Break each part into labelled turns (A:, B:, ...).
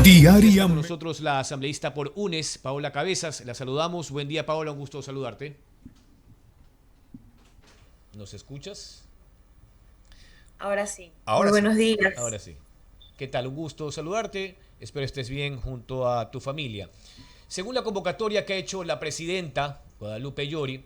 A: Diaria.
B: Con nosotros la asambleísta por UNES, Paola Cabezas. La saludamos. Buen día, Paola. Un gusto saludarte. ¿Nos escuchas?
C: Ahora sí. Muy
B: Ahora sí.
C: buenos días.
B: Ahora sí. ¿Qué tal? Un gusto saludarte. Espero estés bien junto a tu familia. Según la convocatoria que ha hecho la presidenta Guadalupe Llori,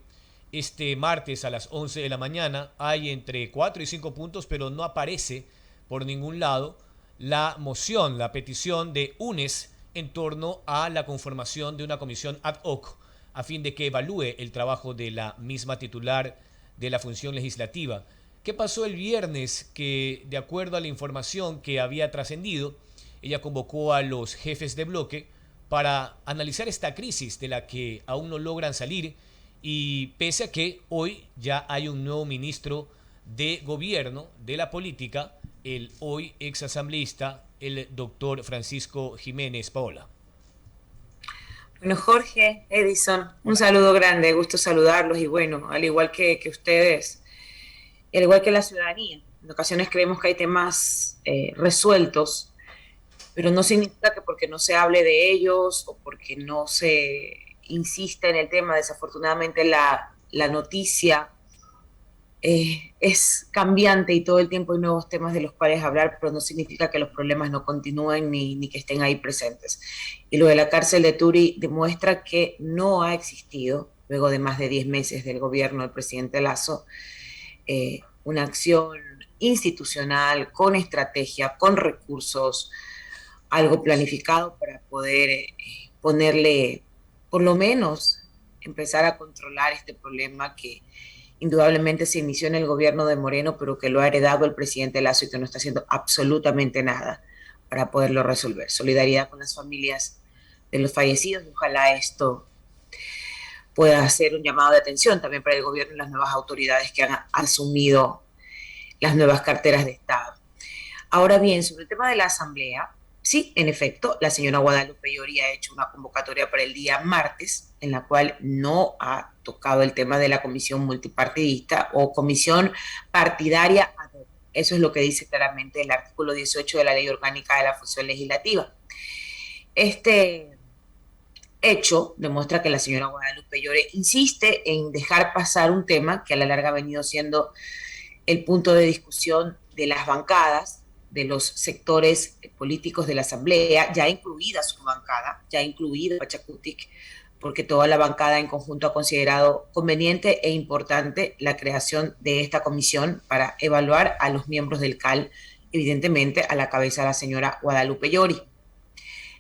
B: este martes a las 11 de la mañana hay entre 4 y 5 puntos, pero no aparece por ningún lado la moción, la petición de UNES en torno a la conformación de una comisión ad hoc a fin de que evalúe el trabajo de la misma titular de la función legislativa. ¿Qué pasó el viernes? Que, de acuerdo a la información que había trascendido, ella convocó a los jefes de bloque para analizar esta crisis de la que aún no logran salir, y pese a que hoy ya hay un nuevo ministro de gobierno de la política, el hoy exasambleísta, el doctor Francisco Jiménez. Paola.
C: Bueno, Jorge, Edison, un saludo grande, gusto saludarlos y bueno, al igual que ustedes, al igual que la ciudadanía, en ocasiones creemos que hay temas resueltos, pero no significa que porque no se hable de ellos o porque no se insiste en el tema, desafortunadamente la noticia es cambiante y todo el tiempo hay nuevos temas de los cuales hablar, pero no significa que los problemas no continúen ni que estén ahí presentes. Y lo de la cárcel de Turi demuestra que no ha existido, luego de más de 10 meses del gobierno del presidente Lasso, una acción institucional, con estrategia, con recursos, algo planificado para poder ponerle, por lo menos, empezar a controlar este problema que indudablemente se inició en el gobierno de Moreno, pero que lo ha heredado el presidente Lasso y que no está haciendo absolutamente nada para poderlo resolver. Solidaridad con las familias de los fallecidos y ojalá esto pueda ser un llamado de atención también para el gobierno y las nuevas autoridades que han asumido las nuevas carteras de Estado. Ahora bien, sobre el tema de la asamblea, sí, en efecto, la señora Guadalupe Llori ha hecho una convocatoria para el día martes, en la cual no ha tocado el tema de la comisión multipartidista o comisión partidaria ad hoc. Eso es lo que dice claramente el artículo 18 de la Ley Orgánica de la Función Legislativa. Este hecho demuestra que la señora Guadalupe Llori insiste en dejar pasar un tema que a la larga ha venido siendo el punto de discusión de las bancadas, de los sectores políticos de la Asamblea, ya incluida su bancada, ya incluida Pachacutic, porque toda la bancada en conjunto ha considerado conveniente e importante la creación de esta comisión para evaluar a los miembros del CAL, evidentemente a la cabeza de la señora Guadalupe Llori.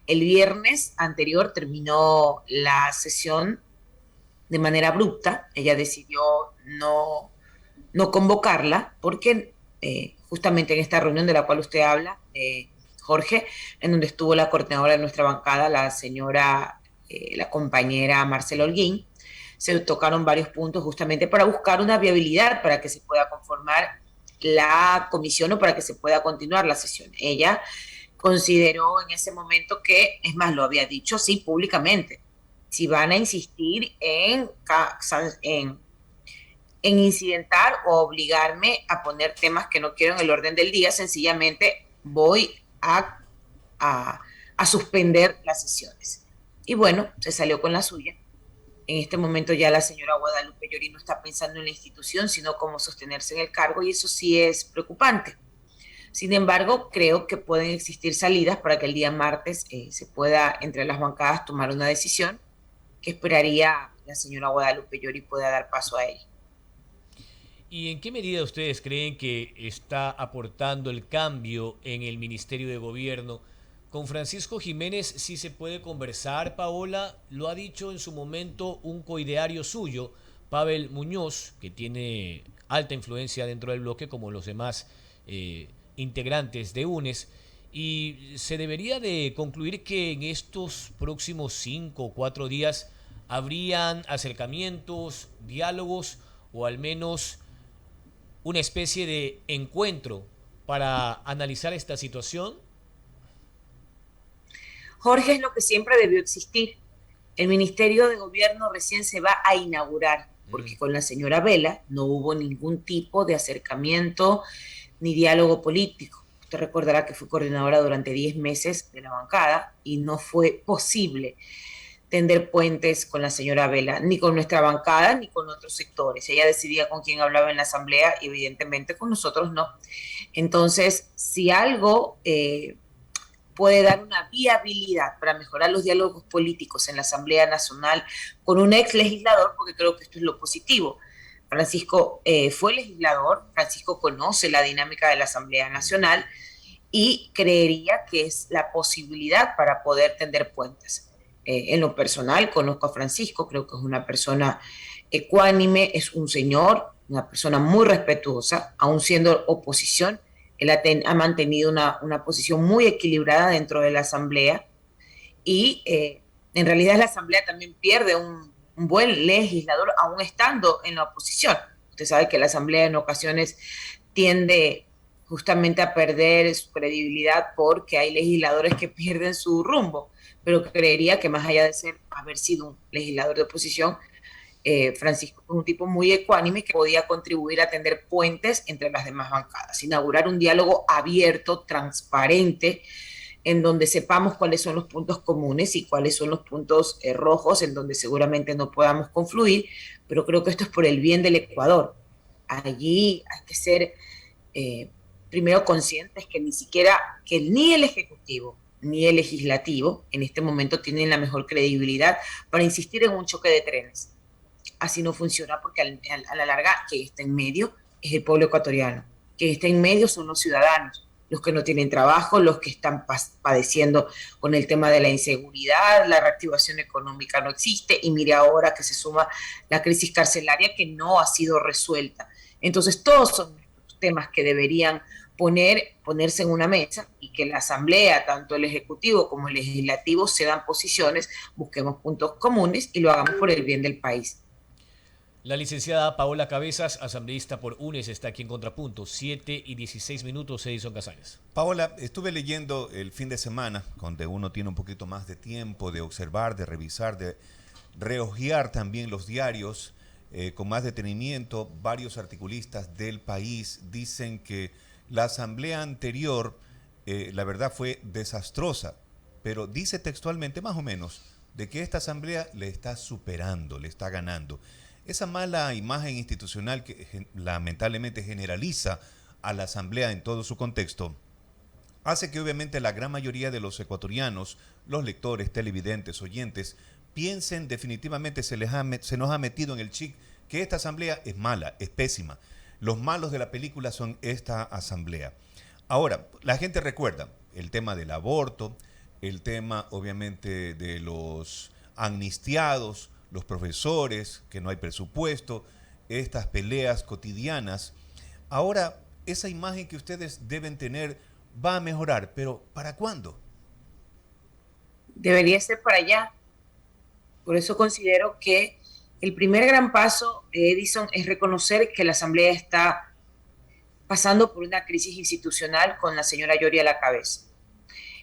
C: El viernes anterior terminó la sesión de manera abrupta, ella decidió no convocarla porque justamente en esta reunión de la cual usted habla, Jorge, en donde estuvo la coordinadora de nuestra bancada, la señora, la compañera Marcela Holguín, se tocaron varios puntos justamente para buscar una viabilidad para que se pueda conformar la comisión o para que se pueda continuar la sesión. Ella consideró en ese momento que, es más, lo había dicho así públicamente, si van a insistir en incidentar o obligarme a poner temas que no quiero en el orden del día, sencillamente voy a suspender las sesiones. Y bueno, se salió con la suya. En este momento ya la señora Guadalupe Llori no está pensando en la institución, sino cómo sostenerse en el cargo, y eso sí es preocupante. Sin embargo, creo que pueden existir salidas para que el día martes se pueda, entre las bancadas, tomar una decisión que esperaría la señora Guadalupe Llori pueda dar paso a ella.
B: ¿Y en qué medida ustedes creen que está aportando el cambio en el Ministerio de Gobierno? Con Francisco Jiménez sí se puede conversar, Paola. Lo ha dicho en su momento un coideario suyo, Pavel Muñoz, que tiene alta influencia dentro del bloque, como los demás integrantes de UNES. Y se debería de concluir que en estos próximos 5 o 4 días habrían acercamientos, diálogos o al menos una especie de encuentro para analizar esta situación.
C: Jorge, es lo que siempre debió existir. El Ministerio de Gobierno recién se va a inaugurar, porque con la señora Vela no hubo ningún tipo de acercamiento ni diálogo político. Usted recordará que fui coordinadora durante 10 meses de la bancada y no fue posible tender puentes con la señora Vela, ni con nuestra bancada, ni con otros sectores. Ella decidía con quién hablaba en la asamblea y evidentemente con nosotros no. Entonces, si algo puede dar una viabilidad para mejorar los diálogos políticos en la Asamblea Nacional con un ex legislador, porque creo que esto es lo positivo. Francisco fue legislador, Francisco conoce la dinámica de la Asamblea Nacional y creería que es la posibilidad para poder tender puentes. En lo personal, conozco a Francisco, creo que es una persona ecuánime, es un señor, una persona muy respetuosa, aún siendo oposición. Él ha mantenido una posición muy equilibrada dentro de la Asamblea y en realidad la Asamblea también pierde un buen legislador aún estando en la oposición. Usted sabe que la Asamblea en ocasiones tiende justamente a perder su credibilidad porque hay legisladores que pierden su rumbo, pero creería que más allá de haber sido un legislador de oposición, Francisco es un tipo muy ecuánime que podía contribuir a tender puentes entre las demás bancadas, inaugurar un diálogo abierto, transparente, en donde sepamos cuáles son los puntos comunes y cuáles son los puntos rojos, en donde seguramente no podamos confluir, pero creo que esto es por el bien del Ecuador. Allí hay que ser primero conscientes que ni el Ejecutivo ni el Legislativo en este momento tienen la mejor credibilidad para insistir en un choque de trenes. Así no funciona porque a la larga quien está en medio es el pueblo ecuatoriano, quien está en medio son los ciudadanos, los que no tienen trabajo, los que están padeciendo con el tema de la inseguridad, la reactivación económica no existe y mire ahora que se suma la crisis carcelaria que no ha sido resuelta. Entonces todos son temas que deberían ponerse en una mesa y que la Asamblea, tanto el Ejecutivo como el Legislativo, se dan posiciones, busquemos puntos comunes y lo hagamos por el bien del país.
B: La licenciada Paola Cabezas, asambleísta por UNES, está aquí en Contrapunto. 7:16, Edison Casares.
A: Paola, estuve leyendo el fin de semana, donde uno tiene un poquito más de tiempo de observar, de revisar, de rehojear también los diarios con más detenimiento. Varios articulistas del país dicen que la asamblea anterior, la verdad, fue desastrosa, pero dice textualmente, más o menos, de que esta asamblea le está superando, le está ganando. Esa mala imagen institucional que lamentablemente generaliza a la asamblea en todo su contexto, hace que obviamente la gran mayoría de los ecuatorianos, los lectores, televidentes, oyentes, piensen definitivamente, se nos ha metido en el chip que esta asamblea es mala, es pésima. Los malos de la película son esta asamblea. Ahora, la gente recuerda el tema del aborto, el tema obviamente de los amnistiados, los profesores, que no hay presupuesto, estas peleas cotidianas. Ahora, esa imagen que ustedes deben tener va a mejorar, pero ¿para cuándo?
C: Debería ser para allá. Por eso considero que el primer gran paso de Edison es reconocer que la Asamblea está pasando por una crisis institucional con la señora Yori a la cabeza.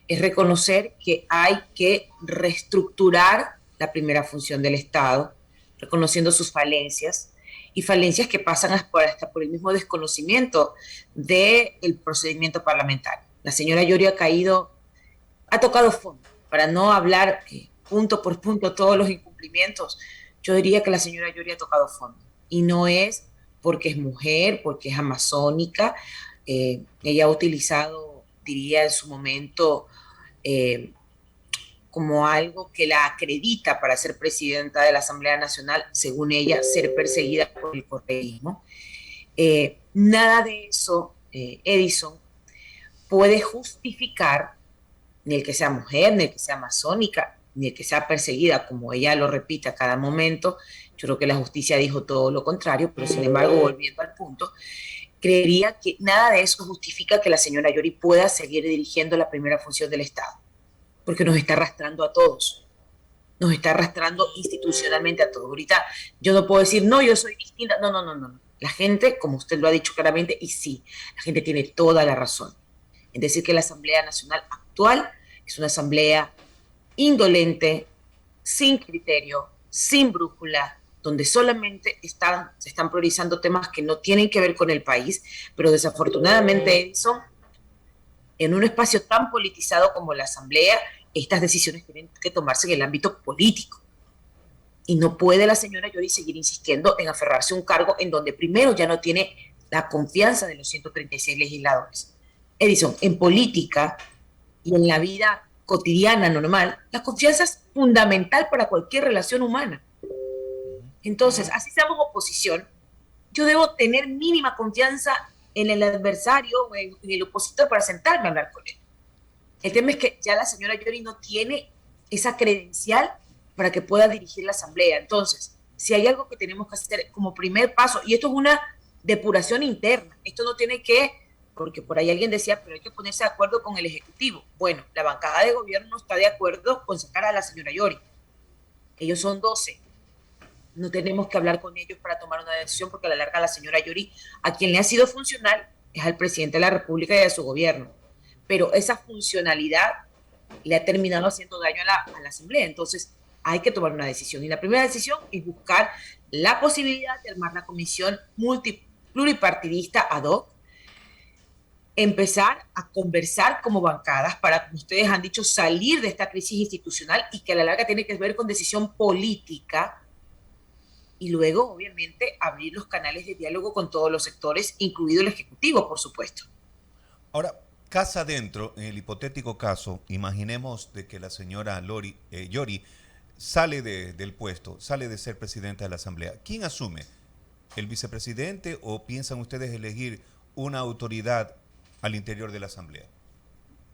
C: Es reconocer que hay que reestructurar la primera función del Estado, reconociendo sus falencias, y falencias que pasan hasta por el mismo desconocimiento del procedimiento parlamentario. La señora Yori ha tocado fondo, para no hablar punto por punto todos los incumplimientos. Yo diría que la señora Yori ha tocado fondo, y no es porque es mujer, porque es amazónica. Ella ha utilizado, diría en su momento, como algo que la acredita para ser presidenta de la Asamblea Nacional, según ella, ser perseguida por el correísmo. Nada de eso, Edison, puede justificar ni el que sea mujer, ni el que sea amazónica, ni el que sea perseguida, como ella lo repite a cada momento. Yo creo que la justicia dijo todo lo contrario, pero sin embargo, volviendo al punto, creería que nada de eso justifica que la señora Yori pueda seguir dirigiendo la primera función del Estado, porque nos está arrastrando a todos, nos está arrastrando institucionalmente a todos. Ahorita yo no puedo decir, no, yo soy distinta, no. La gente, como usted lo ha dicho claramente, y sí, la gente tiene toda la razón en decir que la Asamblea Nacional actual es una asamblea indolente, sin criterio, sin brújula, donde solamente se están priorizando temas que no tienen que ver con el país, pero desafortunadamente, Edison, en un espacio tan politizado como la Asamblea, estas decisiones tienen que tomarse en el ámbito político. Y no puede la señora Yori seguir insistiendo en aferrarse a un cargo en donde primero ya no tiene la confianza de los 136 legisladores. Edison, en política y en la vida cotidiana normal, la confianza es fundamental para cualquier relación humana. Entonces, así seamos oposición, yo debo tener mínima confianza en el adversario o en el opositor para sentarme a hablar con él. El tema es que ya la señora Yori no tiene esa credencial para que pueda dirigir la asamblea. Entonces, si hay algo que tenemos que hacer como primer paso, y esto es una depuración interna, esto no tiene que, porque por ahí alguien decía, pero hay que ponerse de acuerdo con el Ejecutivo. Bueno, la bancada de gobierno no está de acuerdo con sacar a la señora Yori. Ellos son 12. No tenemos que hablar con ellos para tomar una decisión, porque a la larga la señora Yori, a quien le ha sido funcional, es al presidente de la República y a su gobierno. Pero esa funcionalidad le ha terminado haciendo daño a la Asamblea. Entonces, hay que tomar una decisión. Y la primera decisión es buscar la posibilidad de armar la comisión pluripartidista ad hoc, empezar a conversar como bancadas para, como ustedes han dicho, salir de esta crisis institucional y que a la larga tiene que ver con decisión política, y luego, obviamente, abrir los canales de diálogo con todos los sectores, incluido el Ejecutivo, por supuesto.
A: Ahora, casa adentro, en el hipotético caso, imaginemos de que la señora Yori sale del puesto, sale de ser presidenta de la Asamblea. ¿Quién asume? ¿El vicepresidente o piensan ustedes elegir una autoridad al interior de la Asamblea?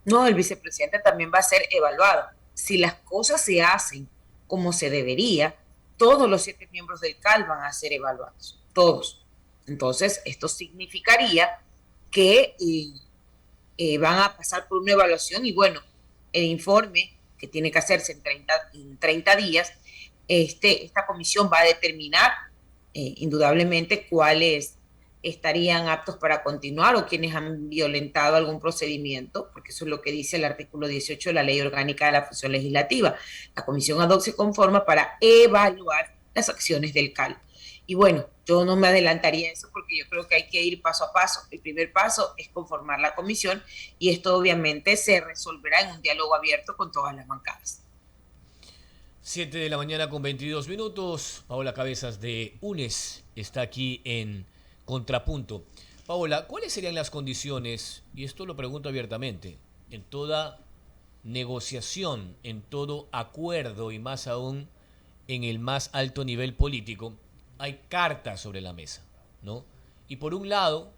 C: No, el vicepresidente también va a ser evaluado. Si las cosas se hacen como se debería, todos los 7 miembros del CAL van a ser evaluados, todos. Entonces, esto significaría que van a pasar por una evaluación y bueno, el informe que tiene que hacerse en 30 días, esta comisión va a determinar indudablemente cuáles estarían aptos para continuar o quienes han violentado algún procedimiento, porque eso es lo que dice el artículo 18 de la Ley Orgánica de la Función Legislativa. La comisión ad hoc se conforma para evaluar las acciones del CAL. Y bueno, yo no me adelantaría a eso porque yo creo que hay que ir paso a paso. El primer paso es conformar la comisión y esto obviamente se resolverá en un diálogo abierto con todas las bancadas.
B: 7 de la mañana con 22 minutos. Paola Cabezas de UNES está aquí en Contrapunto. Paola, ¿cuáles serían las condiciones, y esto lo pregunto abiertamente, en toda negociación, en todo acuerdo y más aún en el más alto nivel político? Hay cartas sobre la mesa, ¿no? Y por un lado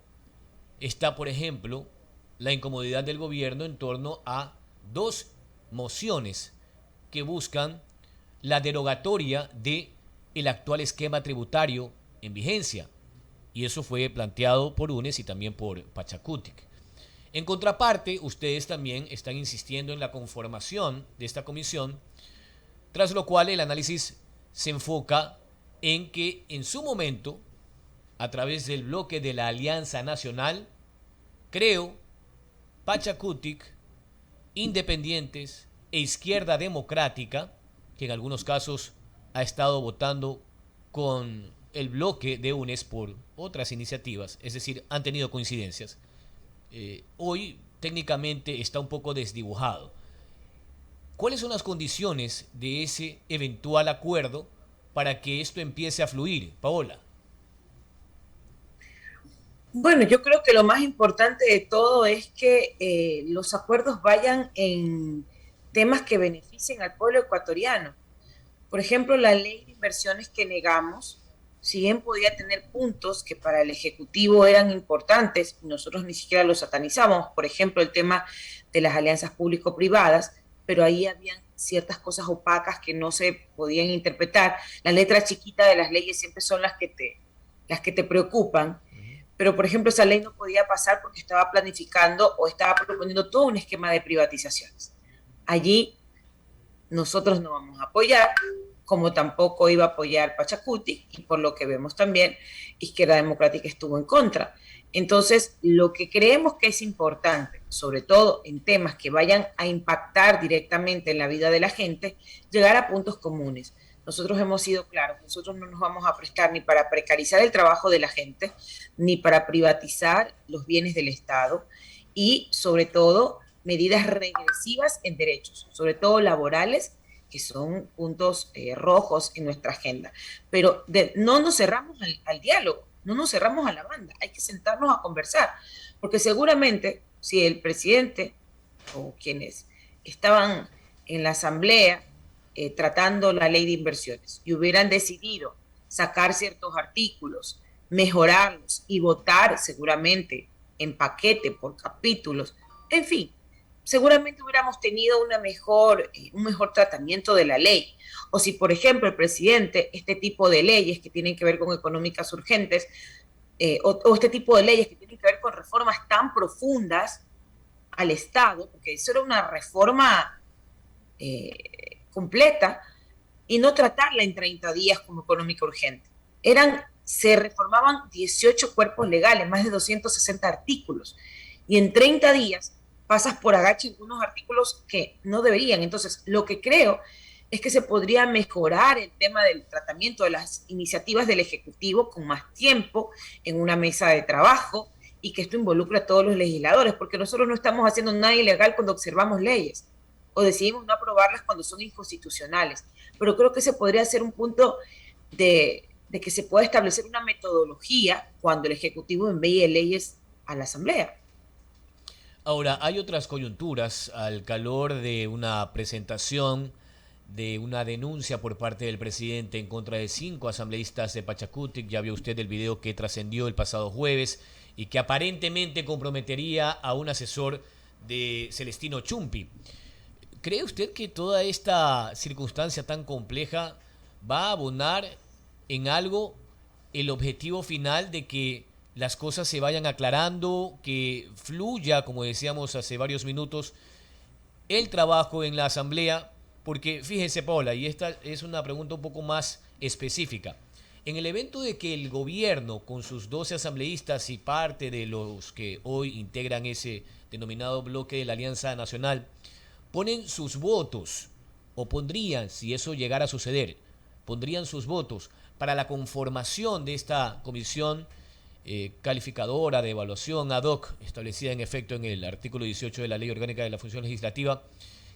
B: está, por ejemplo, la incomodidad del gobierno en torno a 2 mociones que buscan la derogatoria del actual esquema tributario en vigencia. Y eso fue planteado por UNES y también por Pachacutic. En contraparte, ustedes también están insistiendo en la conformación de esta comisión, tras lo cual el análisis se enfoca en que en su momento, a través del bloque de la Alianza Nacional, creo, Pachacutic, independientes e izquierda democrática, que en algunos casos ha estado votando con el bloque de UNES por otras iniciativas, es decir, han tenido coincidencias, hoy técnicamente está un poco desdibujado. ¿Cuáles son las condiciones de ese eventual acuerdo para que esto empiece a fluir, Paola?
C: Bueno, yo creo que lo más importante de todo es que los acuerdos vayan en temas que beneficien al pueblo ecuatoriano. Por ejemplo, la ley de inversiones que negamos, si bien podía tener puntos que para el Ejecutivo eran importantes, nosotros ni siquiera los satanizamos, por ejemplo, el tema de las alianzas público-privadas, pero ahí habían ciertas cosas opacas que no se podían interpretar. Las letras chiquitas de las leyes siempre son las que te preocupan, pero por ejemplo esa ley no podía pasar porque estaba planificando o estaba proponiendo todo un esquema de privatizaciones. Allí nosotros no vamos a apoyar, como tampoco iba a apoyar Pachacuti, y por lo que vemos también, Izquierda Democrática estuvo en contra. Entonces, lo que creemos que es importante, sobre todo en temas que vayan a impactar directamente en la vida de la gente, llegar a puntos comunes. Nosotros hemos sido claros, nosotros no nos vamos a prestar ni para precarizar el trabajo de la gente, ni para privatizar los bienes del Estado, y sobre todo medidas regresivas en derechos, sobre todo laborales, que son puntos rojos en nuestra agenda. Pero no nos cerramos al diálogo, no nos cerramos a la banda, hay que sentarnos a conversar, porque seguramente si el presidente o quienes estaban en la asamblea tratando la ley de inversiones y hubieran decidido sacar ciertos artículos, mejorarlos y votar seguramente en paquete por capítulos, en fin, seguramente hubiéramos tenido un mejor tratamiento de la ley. O si, por ejemplo, el presidente, este tipo de leyes que tienen que ver con económicas urgentes, o este tipo de leyes que tienen que ver con reformas tan profundas al Estado, porque eso era una reforma completa, y no tratarla en 30 días como económica urgente. Se reformaban 18 cuerpos legales, más de 260 artículos, y en 30 días pasas por agache algunos artículos que no deberían. Entonces, lo que creo es que se podría mejorar el tema del tratamiento de las iniciativas del Ejecutivo con más tiempo en una mesa de trabajo y que esto involucre a todos los legisladores, porque nosotros no estamos haciendo nada ilegal cuando observamos leyes o decidimos no aprobarlas cuando son inconstitucionales. Pero creo que se podría hacer un punto de que se pueda establecer una metodología cuando el Ejecutivo envíe leyes a la Asamblea.
B: Ahora, hay otras coyunturas al calor de una presentación de una denuncia por parte del presidente en contra de 5 asambleístas de Pachacutic. Ya vio usted el video que trascendió el pasado jueves y que aparentemente comprometería a un asesor de Celestino Chumpi. ¿Cree usted que toda esta circunstancia tan compleja va a abonar en algo el objetivo final de que las cosas se vayan aclarando, que fluya, como decíamos hace varios minutos, el trabajo en la asamblea? Porque fíjese, Paola, y esta es una pregunta un poco más específica. En el evento de que el gobierno, con sus 12 asambleístas y parte de los que hoy integran ese denominado bloque de la Alianza Nacional, ponen sus votos, o pondrían, si eso llegara a suceder, pondrían sus votos para la conformación de esta comisión calificadora de evaluación ad hoc, establecida en efecto en el artículo 18 de la Ley Orgánica de la Función Legislativa,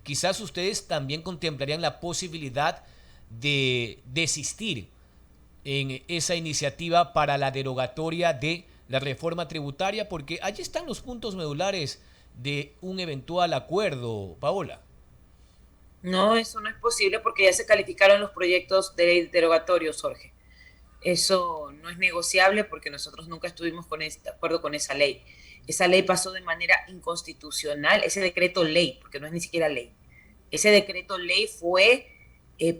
B: quizás ustedes también contemplarían la posibilidad de desistir en esa iniciativa para la derogatoria de la reforma tributaria, porque allí están los puntos medulares de un eventual acuerdo, Paola.
C: No, eso no es posible porque ya se calificaron los proyectos de ley derogatorios, Jorge. Eso no es negociable porque nosotros nunca estuvimos de acuerdo con esa ley. Esa ley pasó de manera inconstitucional, ese decreto ley, porque no es ni siquiera ley. Ese decreto ley fue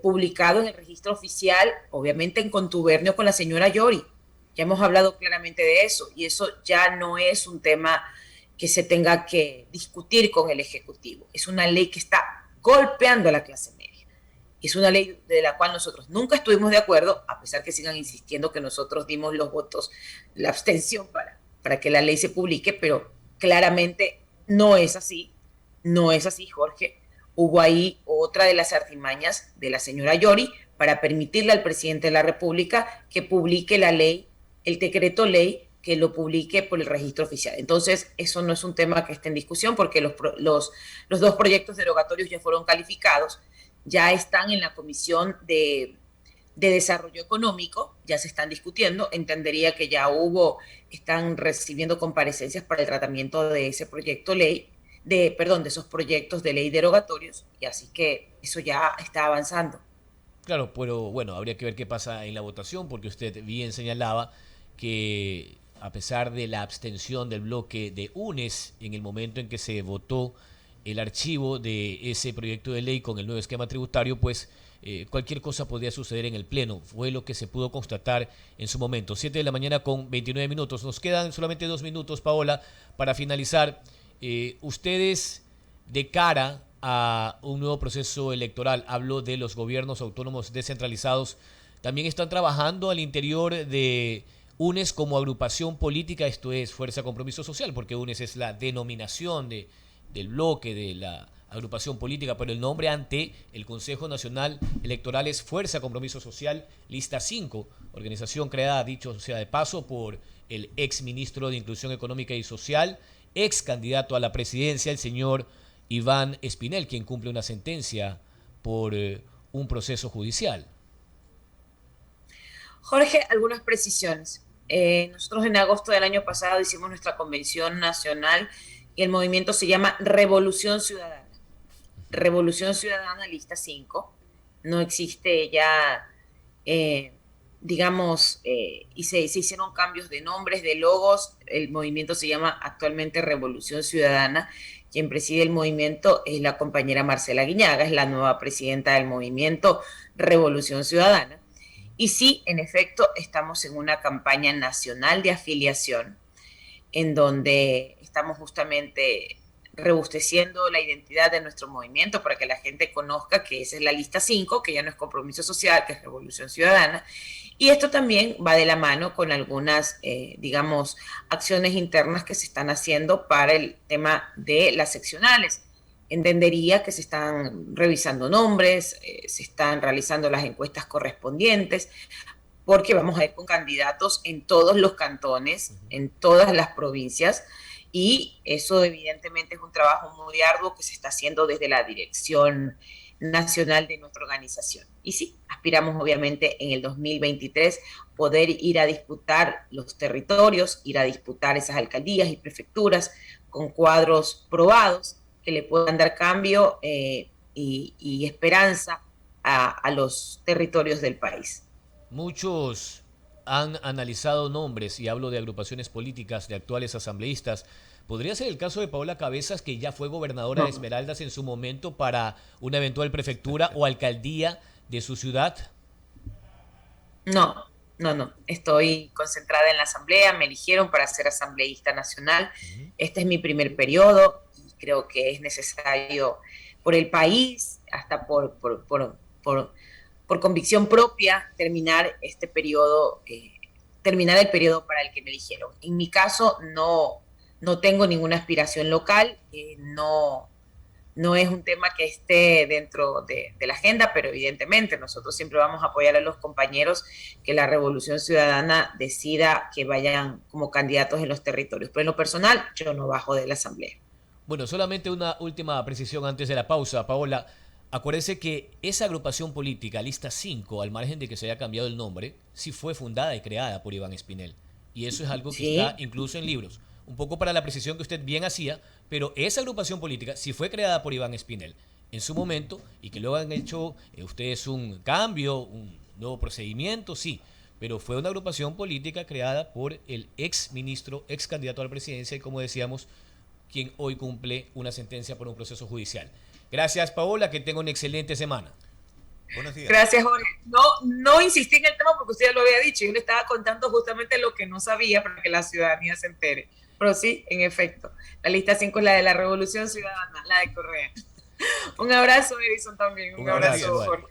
C: publicado en el registro oficial, obviamente en contubernio con la señora Yori. Ya hemos hablado claramente de eso y eso ya no es un tema que se tenga que discutir con el Ejecutivo. Es una ley que está golpeando a la clase media. Es una ley de la cual nosotros nunca estuvimos de acuerdo, a pesar que sigan insistiendo que nosotros dimos los votos, la abstención para que la ley se publique, pero claramente no es así, Jorge. Hubo ahí otra de las artimañas de la señora Yori para permitirle al presidente de la República que publique la ley, el decreto ley, que lo publique por el registro oficial. Entonces, eso no es un tema que esté en discusión porque los 2 proyectos derogatorios ya fueron calificados, ya están en la Comisión de Desarrollo Económico, ya se están discutiendo, entendería que ya están recibiendo comparecencias para el tratamiento de ese proyecto ley, de esos proyectos de ley derogatorios, y así que eso ya está avanzando.
B: Claro, pero bueno, habría que ver qué pasa en la votación, porque usted bien señalaba que a pesar de la abstención del bloque de UNES en el momento en que se votó el archivo de ese proyecto de ley con el nuevo esquema tributario, pues cualquier cosa podría suceder en el Pleno. Fue lo que se pudo constatar en su momento. 7 de la mañana con 29 minutos. Nos quedan solamente 2 minutos, Paola, para finalizar. Ustedes, de cara a un nuevo proceso electoral, hablo de los gobiernos autónomos descentralizados, también están trabajando al interior de UNES como agrupación política, esto es Fuerza Compromiso Social, porque UNES es la denominación del bloque, de la agrupación política, pero el nombre ante el Consejo Nacional Electoral es Fuerza Compromiso Social, lista 5, organización creada, dicho sea de paso, por el ex ministro de Inclusión Económica y Social, ex candidato a la presidencia, el señor Iván Espinel, quien cumple una sentencia por un proceso judicial.
C: Jorge, algunas precisiones. Nosotros en agosto del año pasado hicimos nuestra convención nacional y el movimiento se llama Revolución Ciudadana. Revolución Ciudadana, lista 5. No existe ya, y se hicieron cambios de nombres, de logos. El movimiento se llama actualmente Revolución Ciudadana. Quien preside el movimiento es la compañera Marcela Guiñaga, es la nueva presidenta del movimiento Revolución Ciudadana. Y sí, en efecto, estamos en una campaña nacional de afiliación en donde estamos justamente robusteciendo la identidad de nuestro movimiento para que la gente conozca que esa es la lista 5, que ya no es Compromiso Social, que es Revolución Ciudadana. Y esto también va de la mano con algunas, acciones internas que se están haciendo para el tema de las seccionales. Entendería que se están revisando nombres, se están realizando las encuestas correspondientes, porque vamos a ir con candidatos en todos los cantones, en todas las provincias, y eso evidentemente es un trabajo muy arduo que se está haciendo desde la dirección nacional de nuestra organización. Y sí, aspiramos obviamente en el 2023 poder ir a disputar los territorios, ir a disputar esas alcaldías y prefecturas con cuadros probados que le puedan dar cambio y esperanza a los territorios del país.
B: Muchos han analizado nombres, y hablo de agrupaciones políticas de actuales asambleístas. ¿Podría ser el caso de Paola Cabezas, que ya fue gobernadora de Esmeraldas en su momento, para una eventual prefectura o alcaldía de su ciudad?
C: No. Estoy concentrada en la asamblea, me eligieron para ser asambleísta nacional. Este es mi primer periodo y creo que es necesario por el país, hasta por convicción propia, terminar este periodo, terminar el periodo para el que me eligieron. En mi caso no tengo ninguna aspiración local, no es un tema que esté dentro de la agenda, pero evidentemente nosotros siempre vamos a apoyar a los compañeros que la Revolución Ciudadana decida que vayan como candidatos en los territorios. Pero en lo personal, yo no bajo de la asamblea.
B: Bueno, solamente una última precisión antes de la pausa, Paola. Acuérdese que esa agrupación política, lista 5, al margen de que se haya cambiado el nombre, sí fue fundada y creada por Iván Espinel. Y eso es algo que
C: ¿Sí?
B: está incluso en libros. Un poco para la precisión que usted bien hacía, pero esa agrupación política sí fue creada por Iván Espinel en su momento, y que luego han hecho ustedes un cambio, un nuevo procedimiento, sí, pero fue una agrupación política creada por el ex ministro, ex candidato a la presidencia y, como decíamos, quien hoy cumple una sentencia por un proceso judicial. Gracias, Paola, que tenga una excelente semana.
A: Buenos días.
C: Gracias, Jorge. No insistí en el tema porque usted ya lo había dicho. Yo le estaba contando justamente lo que no sabía para que la ciudadanía se entere. Pero sí, en efecto, la lista 5 es la de la Revolución Ciudadana, la de Correa. Un abrazo, Edison, también. Un abrazo, Jorge.